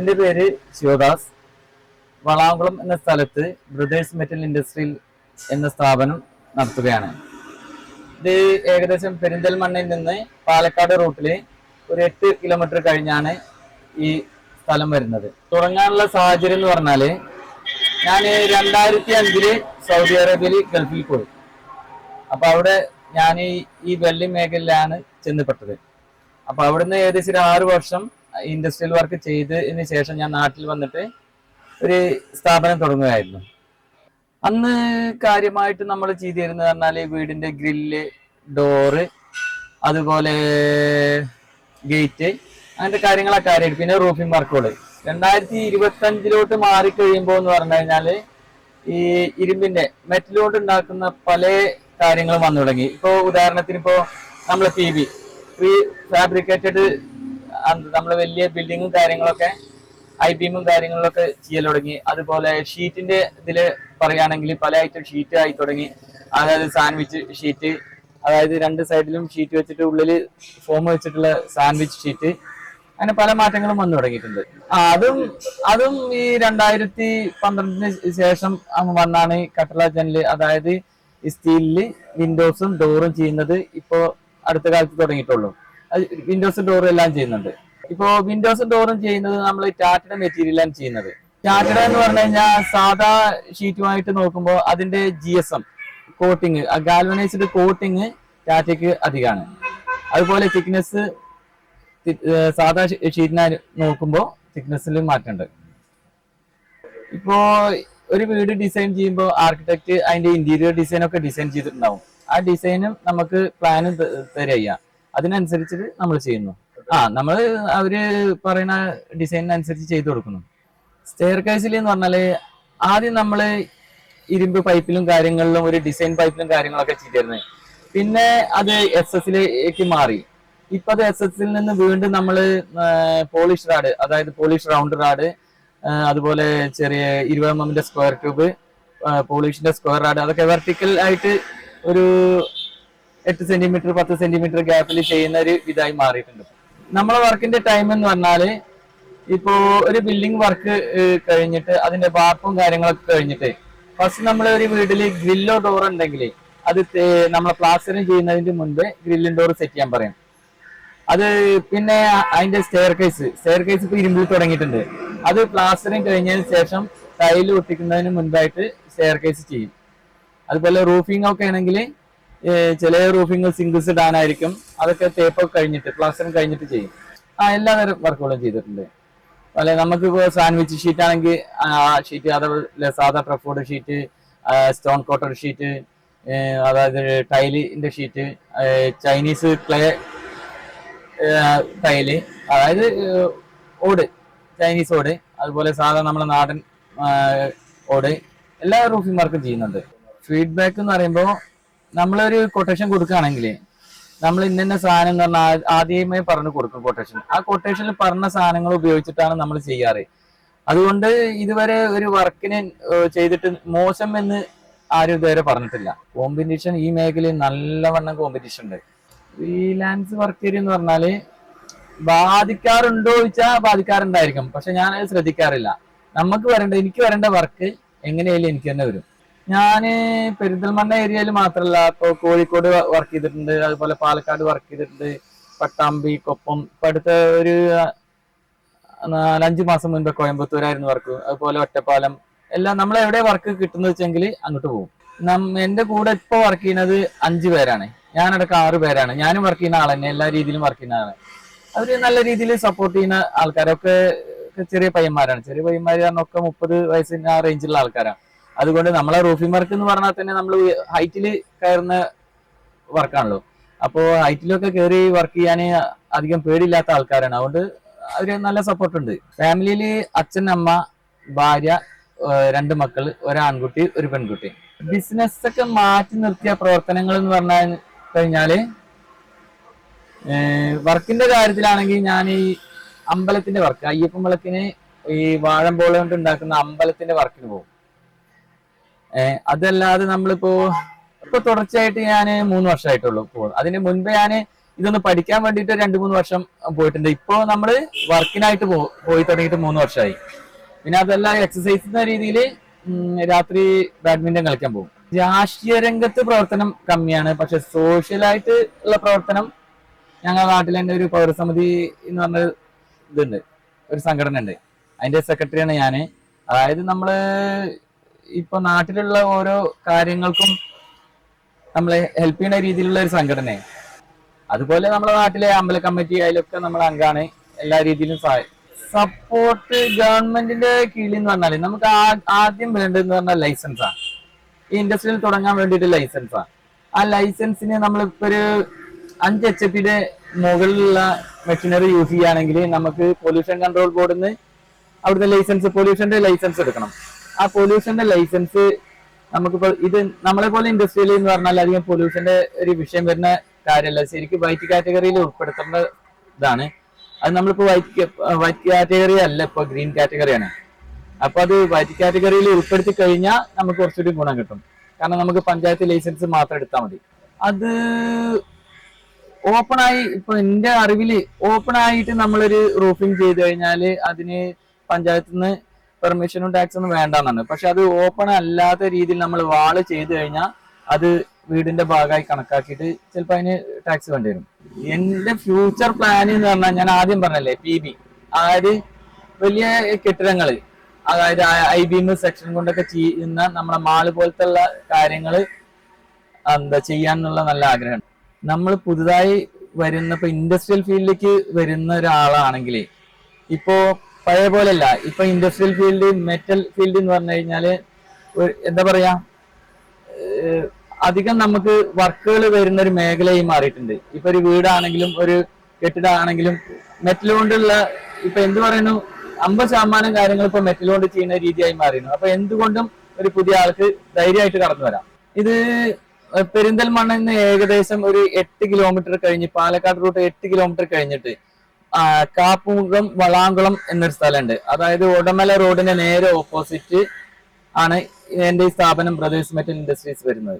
എൻ്റെ പേര് ശിവദാസ്. വളാകുളം എന്ന സ്ഥലത്ത് ബ്രദേഴ്സ് മെറ്റൽ ഇൻഡസ്ട്രിയിൽ എന്ന സ്ഥാപനം നടത്തുകയാണ്. ഇത് ഏകദേശം പെരിന്തൽമണ്ണയിൽ നിന്ന് പാലക്കാട് റൂട്ടിൽ ഒരു 8 കിലോമീറ്റർ കഴിഞ്ഞാണ് ഈ സ്ഥലം വരുന്നത്. തുടങ്ങാനുള്ള സാഹചര്യം എന്ന് പറഞ്ഞാല്, ഞാൻ 2005 സൗദി അറേബ്യയിൽ ഗൾഫിൽ പോയി. അപ്പൊ അവിടെ ഞാൻ ഈ വെള്ളി മേഖലയിലാണ് ചെന്നപ്പെട്ടത്. അപ്പൊ അവിടുന്ന് ഏകദേശം ഒരു 6 വർഷം ഇൻഡസ്ട്രിയൽ വർക്ക് ചെയ്തതിന് ശേഷം ഞാൻ നാട്ടിൽ വന്നിട്ട് ഒരു സ്ഥാപനം തുടങ്ങുകയായിരുന്നു. അന്ന് കാര്യമായിട്ട് നമ്മൾ ചെയ്തിരുന്നത് പറഞ്ഞാല് വീടിന്റെ ഗ്രില്ല്, ഡോറ്, അതുപോലെ ഗേറ്റ്, അങ്ങനത്തെ കാര്യങ്ങളൊക്കെ ആയിരുന്നു. പിന്നെ റൂഫിംഗ് വർക്കുകൾ 2025 മാറിക്കഴിയുമ്പോൾ എന്ന് പറഞ്ഞു കഴിഞ്ഞാല് ഈ ഇരുമ്പിന്റെ മെറ്റൽ കൊണ്ട് ഉണ്ടാക്കുന്ന പല കാര്യങ്ങളും വന്നു തുടങ്ങി. ഇപ്പോ ഉദാഹരണത്തിന് ഇപ്പോ നമ്മളെ പ്രീ ഫാബ്രിക്കേറ്റഡ് നമ്മളെ വലിയ ബിൽഡിങ്ങും കാര്യങ്ങളൊക്കെ ഐബീമും കാര്യങ്ങളിലൊക്കെ ചെയ്യൽ തുടങ്ങി. അതുപോലെ ഷീറ്റിന്റെ ഇതിൽ പറയുകയാണെങ്കിൽ പല ഐറ്റം ഷീറ്റ് ആയി തുടങ്ങി. അതായത് സാൻഡ്വിച്ച് ഷീറ്റ്, അതായത് 2 സൈഡിലും ഷീറ്റ് വെച്ചിട്ട് ഉള്ളില് ഫോം വെച്ചിട്ടുള്ള സാൻഡ്വിച്ച് ഷീറ്റ്, അങ്ങനെ പല മാറ്റങ്ങളും വന്നു തുടങ്ങിയിട്ടുണ്ട്. അതും ഈ 2012 ശേഷം വന്നാണ് കട്ടള ജനല്, അതായത് സ്റ്റീലില് വിൻഡോസും ഡോറും ചെയ്യുന്നത് ഇപ്പോ അടുത്ത കാലത്ത് തുടങ്ങിയിട്ടുള്ളൂ. വിൻഡോസും ഡോറും എല്ലാം ചെയ്യുന്നുണ്ട്. ഇപ്പോ വിൻഡോസും ഡോറും ചെയ്യുന്നത് നമ്മൾ ടാറ്റയുടെ മെറ്റീരിയലാണ് ചെയ്യുന്നത്. ടാറ്റയുടെ എന്ന് പറഞ്ഞു കഴിഞ്ഞാൽ സാധാ ഷീറ്റുമായിട്ട് നോക്കുമ്പോൾ അതിന്റെ GSM കോട്ടിങ്, ഗാൽവനൈസ്ഡ് കോട്ടിങ് ടാറ്റയ്ക്ക് അധികമാണ്. അതുപോലെ തിക്നെസ് സാധാ ഷീറ്റിനെ നോക്കുമ്പോൾ തിക്നെസ്സിൽ മാറ്റമുണ്ട്. ഇപ്പോ ഒരു വീട് ഡിസൈൻ ചെയ്യുമ്പോൾ ആർക്കിടെക്ട് അതിന്റെ ഇന്റീരിയർ ഡിസൈൻ ഒക്കെ ഡിസൈൻ ചെയ്തിട്ടുണ്ടാവും. ആ ഡിസൈനും നമുക്ക് പ്ലാനും തരിക, അതിനനുസരിച്ചിട്ട് നമ്മൾ ചെയ്യുന്നു. അവര് പറയുന്ന ഡിസൈനിനനുസരിച്ച് ചെയ്തു കൊടുക്കുന്നു. സ്റ്റെയർ കേസിൽ എന്ന് പറഞ്ഞാല് ആദ്യം നമ്മള് ഇരുമ്പ് പൈപ്പിലും കാര്യങ്ങളിലും ഒരു ഡിസൈൻ പൈപ്പിലും കാര്യങ്ങളൊക്കെ ചെയ്തിരുന്നത്. പിന്നെ അത് SS മാറി. ഇപ്പൊ അത് SS നിന്ന് വീണ്ടും നമ്മള് പോളിഷ് റാഡ്, അതായത് പോളിഷ് റൗണ്ട് റാഡ്, അതുപോലെ ചെറിയ 20 mm സ്ക്വയർ ട്യൂബ്, പോളിഷിന്റെ സ്ക്വയർ റാഡ്, അതൊക്കെ വെർട്ടിക്കൽ ആയിട്ട് ഒരു 8 സെന്റിമീറ്റർ 10 സെന്റിമീറ്റർ ഗ്യാപ്പിൽ ചെയ്യുന്ന ഒരു ഇതായി മാറിയിട്ടുണ്ട്. നമ്മളെ വർക്കിന്റെ ടൈം എന്ന് പറഞ്ഞാല്, ഇപ്പോ ഒരു ബിൽഡിംഗ് വർക്ക് കഴിഞ്ഞിട്ട് അതിന്റെ വാർപ്പും കാര്യങ്ങളൊക്കെ കഴിഞ്ഞിട്ട് ഫസ്റ്റ് നമ്മൾ ഒരു വീട്ടില് ഗ്രില്ലോ ഡോർ ഉണ്ടെങ്കിൽ അത് നമ്മളെ പ്ലാസ്റ്ററിങ് ചെയ്യുന്നതിന് മുൻപ് ഗ്രില്ലും ഡോർ സെറ്റ് ചെയ്യാൻ പറയും. അത് പിന്നെ അതിന്റെ സ്റ്റെയർ കേസ് ഇപ്പൊ ഇരുമ്പിൽ തുടങ്ങിയിട്ടുണ്ട്. അത് പ്ലാസ്റ്ററിങ് കഴിഞ്ഞതിന് ശേഷം ടൈല് ഒട്ടിക്കുന്നതിന് മുൻപായിട്ട് സ്റ്റെയർ കേസ് ചെയ്യും. അതുപോലെ റൂഫിംഗ് ഒക്കെ ആണെങ്കിൽ ചില റൂഫിംഗ് സിംഗിൾസ് ഇടാനായിരിക്കും, അതൊക്കെ തേപ്പൊക്കെ കഴിഞ്ഞിട്ട് പ്ലാസ്റ്ററിങ് കഴിഞ്ഞിട്ട് ചെയ്യും. എല്ലാതരം വർക്കുകളും ചെയ്തിട്ടുണ്ട്. അതുപോലെ നമുക്കിപ്പോ സാൻഡ്വിച്ച് ഷീറ്റ് ആണെങ്കിൽ ആ ഷീറ്റ്, അതുപോലെ സാധാ Trafford sheet, stone quoted sheet, അതായത് ടൈലിന്റെ ഷീറ്റ്, ചൈനീസ് ക്ലേ ടൈല്, അതായത് ഓട്, ചൈനീസ് ഓട്, അതുപോലെ സാധാ നമ്മുടെ നാടൻ ഓട്, എല്ലാ റൂഫിംഗ് വർക്കും ചെയ്യുന്നുണ്ട്. ഫീഡ്ബാക്ക് എന്ന് പറയുമ്പോൾ നമ്മളൊരു കൊട്ടേഷൻ കൊടുക്കുകയാണെങ്കിൽ നമ്മൾ ഇന്ന സാധനം എന്ന് പറഞ്ഞാൽ ആദ്യമേ പറഞ്ഞു കൊടുക്കും കൊട്ടേഷൻ. ആ കൊട്ടേഷനിൽ പറഞ്ഞ സാധനങ്ങൾ ഉപയോഗിച്ചിട്ടാണ് നമ്മൾ ചെയ്യാറ്. അതുകൊണ്ട് ഇതുവരെ ഒരു വർക്കിന് ചെയ്തിട്ട് മോശം എന്ന് ആരും ഇതുവരെ പറഞ്ഞിട്ടില്ല. കോമ്പറ്റീഷൻ ഈ മേഖലയിൽ നല്ലവണ്ണം കോമ്പറ്റീഷൻ ഉണ്ട്. ഫ്രീലാൻസ് വർക്ക് എന്ന് പറഞ്ഞാല് ബാധിക്കാറുണ്ടോ ചോദിച്ചാൽ ബാധിക്കാറുണ്ടായിരിക്കും, പക്ഷെ ഞാൻ അത് ശ്രദ്ധിക്കാറില്ല. എനിക്ക് വരേണ്ട വർക്ക് എങ്ങനെയായാലും എനിക്ക് തന്നെ വരും. ഞാന് പെരിന്തൽമണ്ണ ഏരിയയിൽ മാത്രമല്ല, ഇപ്പൊ കോഴിക്കോട് വർക്ക് ചെയ്തിട്ടുണ്ട്, അതുപോലെ പാലക്കാട് വർക്ക് ചെയ്തിട്ടുണ്ട്, പട്ടാമ്പി, കൊപ്പം. ഇപ്പൊ അടുത്ത ഒരു 4-5 മാസം മുൻപ് കോയമ്പത്തൂരായിരുന്നു വർക്ക്. അതുപോലെ ഒറ്റപ്പാലം, എല്ലാം നമ്മൾ എവിടെ വർക്ക് കിട്ടുന്നത് വെച്ചെങ്കിൽ അങ്ങോട്ട് പോകും. എന്റെ കൂടെ ഇപ്പൊ വർക്ക് ചെയ്യുന്നത് 5 പേരാണ്, ഞാനടക്കം 6 പേരാണ്. ഞാനും വർക്ക് ചെയ്യുന്ന ആൾ തന്നെ, എല്ലാ രീതിയിലും വർക്ക് ചെയ്യുന്ന ആളാണ്. അവര് നല്ല രീതിയിൽ സപ്പോർട്ട് ചെയ്യുന്ന ആൾക്കാരൊക്കെ ചെറിയ പയ്യന്മാരാണ്. ചെറിയ പയ്യന്മാർ പറഞ്ഞൊക്കെ 30 വയസ്സിന് ആ റേഞ്ചിലുള്ള ആൾക്കാരാണ്. അതുകൊണ്ട് നമ്മളെ റൂഫിംഗ് വർക്ക് എന്ന് പറഞ്ഞാൽ തന്നെ നമ്മൾ ഹൈറ്റിൽ കയറുന്ന വർക്കാണല്ലോ. അപ്പോൾ ഹൈറ്റിലൊക്കെ കയറി വർക്ക് ചെയ്യാൻ അധികം പേടിയില്ലാത്ത ആൾക്കാരാണ്. അതുകൊണ്ട് അവര് നല്ല സപ്പോർട്ട് ഉണ്ട്. ഫാമിലിയിൽ അച്ഛൻ, അമ്മ, ഭാര്യ, 2 മക്കൾ, ഒരു ആൺകുട്ടി, ഒരു പെൺകുട്ടി. ബിസിനസ് ഒക്കെ മാറ്റി നിർത്തിയ പ്രവർത്തനങ്ങൾ എന്ന് പറഞ്ഞു കഴിഞ്ഞാല്, വർക്കിന്റെ കാര്യത്തിലാണെങ്കിൽ ഞാൻ ഈ അമ്പലത്തിന്റെ വർക്ക്, അയ്യപ്പൻ വിളക്കിന് ഈ വാഴമ്പോള കൊണ്ട് ഉണ്ടാക്കുന്ന അമ്പലത്തിന്റെ വർക്കിന് പോകും. അതല്ലാതെ നമ്മളിപ്പോ തുടർച്ചയായിട്ട് ഞാൻ 3 വർഷമായിട്ടുള്ളൂ പോകും. അതിന് മുൻപ് ഞാൻ ഇതൊന്ന് പഠിക്കാൻ വേണ്ടിയിട്ട് 2-3 വർഷം പോയിട്ടുണ്ട്. ഇപ്പോ നമ്മള് വർക്കിനായിട്ട് പോയി തുടങ്ങിയിട്ട് 3 വർഷമായി. പിന്നെ അതല്ല എക്സസൈസ് എന്ന രീതിയിൽ രാത്രി ബാഡ്മിന്റൺ കളിക്കാൻ പോകും. രാഷ്ട്രീയ രംഗത്ത് പ്രവർത്തനം കമ്മിയാണ്, പക്ഷെ സോഷ്യലായിട്ട് ഉള്ള പ്രവർത്തനം ഞങ്ങളുടെ നാട്ടിൽ തന്നെ ഒരു പൗരസമിതി എന്ന് പറഞ്ഞ ഇതുണ്ട്, ഒരു സംഘടന ഉണ്ട്. അതിന്റെ സെക്രട്ടറിയാണ് ഞാന്. അതായത് നമ്മള് ഇപ്പൊ നാട്ടിലുള്ള ഓരോ കാര്യങ്ങൾക്കും നമ്മളെ ഹെൽപ്പ് ചെയ്യുന്ന രീതിയിലുള്ള ഒരു സംഘടനയാണ്. അതുപോലെ നമ്മുടെ നാട്ടിലെ അമ്പല കമ്മിറ്റി അതിലൊക്കെ നമ്മൾ അംഗമാണ്. എല്ലാ രീതിയിലും സപ്പോർട്ട് ഗവൺമെന്റിന്റെ കീഴിൽ എന്ന് പറഞ്ഞാല് നമുക്ക് ആദ്യം വേണ്ടതെന്ന് പറഞ്ഞാൽ ലൈസൻസാണ്. ഈ ഇൻഡസ്ട്രിയിൽ തുടങ്ങാൻ വേണ്ടിയിട്ട് ലൈസൻസാണ്. ആ ലൈസൻസിന് നമ്മളിപ്പോ ഒരു 5 HP മുകളിലുള്ള മെഷീനറി യൂസ് ചെയ്യുകയാണെങ്കിൽ നമുക്ക് പൊല്യൂഷൻ കൺട്രോൾ ബോർഡിൽ നിന്ന് അവിടുത്തെ ലൈസൻസ്, പൊല്യൂഷന്റെ ലൈസൻസ് എടുക്കണം. ആ പൊല്യൂഷന്റെ ലൈസൻസ് നമുക്കിപ്പോൾ ഇത് നമ്മളെ പോലെ ഇൻഡസ്ട്രിയിൽ എന്ന് പറഞ്ഞാൽ അധികം പൊല്യൂഷന്റെ ഒരു വിഷയം വരുന്ന കാര്യമല്ല. ശരിക്കും വൈറ്റ് കാറ്റഗറിയിൽ ഉൾപ്പെടുത്തേണ്ട ഇതാണ്. അത് നമ്മളിപ്പോ വൈറ്റ് കാറ്റഗറി അല്ല, ഇപ്പൊ ഗ്രീൻ കാറ്റഗറിയാണ്. അപ്പൊ അത് വൈറ്റ് കാറ്റഗറിയിൽ ഉൾപ്പെടുത്തി കഴിഞ്ഞാൽ നമുക്ക് കുറച്ചുകൂടി ഗുണം കിട്ടും. കാരണം നമുക്ക് പഞ്ചായത്ത് ലൈസൻസ് മാത്രം എടുത്താൽ മതി. അത് ഓപ്പണായി ഇപ്പൊ എന്റെ അറിവില് ഓപ്പൺ ആയിട്ട് നമ്മളൊരു റൂഫിംഗ് ചെയ്ത് കഴിഞ്ഞാല് അതിന് പഞ്ചായത്തിൽ നിന്ന് പെർമിഷനും ടാക്സൊന്നും വേണ്ടെന്നാണ്. പക്ഷെ അത് ഓപ്പൺ അല്ലാത്ത രീതിയിൽ നമ്മൾ വാള് ചെയ്ത് കഴിഞ്ഞാൽ അത് വീടിന്റെ ഭാഗമായി കണക്കാക്കിയിട്ട് ചിലപ്പോൾ അതിന് ടാക്സ് വേണ്ടി വരും. എന്റെ ഫ്യൂച്ചർ പ്ലാൻ എന്ന് പറഞ്ഞാൽ ഞാൻ ആദ്യം പറഞ്ഞല്ലേ PB, അതായത് വലിയ കെട്ടിടങ്ങള്, അതായത് IBM സെക്ഷൻ കൊണ്ടൊക്കെ ചെയ്യുന്ന നമ്മളെ മാള് പോലത്തെ ഉള്ള കാര്യങ്ങള് ചെയ്യാനുള്ള നല്ല ആഗ്രഹമുണ്ട്. നമ്മൾ പുതുതായി വരുന്ന ഇപ്പൊ ഇൻഡസ്ട്രിയൽ ഫീൽഡിലേക്ക് വരുന്ന ഒരാളാണെങ്കിൽ ഇപ്പോ പഴയ പോലെയല്ല. ഇപ്പൊ ഇൻഡസ്ട്രിയൽ ഫീൽഡ്, മെറ്റൽ ഫീൽഡ് എന്ന് പറഞ്ഞു കഴിഞ്ഞാല് എന്താ പറയാ, അധികം നമുക്ക് വർക്കുകൾ വരുന്ന ഒരു മേഖലയായി മാറിയിട്ടുണ്ട്. ഇപ്പൊ ഒരു വീടാണെങ്കിലും ഒരു കെട്ടിടമാണെങ്കിലും മെറ്റൽ കൊണ്ടുള്ള ഇപ്പൊ എന്ത് പറയുന്നു 50% കാര്യങ്ങൾ ഇപ്പൊ മെറ്റൽ കൊണ്ട് ചെയ്യുന്ന രീതിയായി മാറിയിരുന്നു. അപ്പൊ എന്തുകൊണ്ടും ഒരു പുതിയ ആൾക്ക് ധൈര്യമായിട്ട് കടന്നു വരാം. ഇത് പെരിന്തൽമണ്ണയിൽ നിന്ന് ഏകദേശം ഒരു 8 കിലോമീറ്റർ കഴിഞ്ഞ്, പാലക്കാട് റൂട്ട് 8 കിലോമീറ്റർ കഴിഞ്ഞിട്ട് കാപ്പുമുഖം വളാങ്കുളം എന്നൊരു സ്ഥലമുണ്ട്. അതായത് ഉടമല റോഡിന്റെ നേരെ ഓപ്പോസിറ്റ് ആണ് എന്റെ ഈ സ്ഥാപനം ബ്രദേഴ്സ് മെറ്റൽ ഇൻഡസ്ട്രീസ് വരുന്നത്.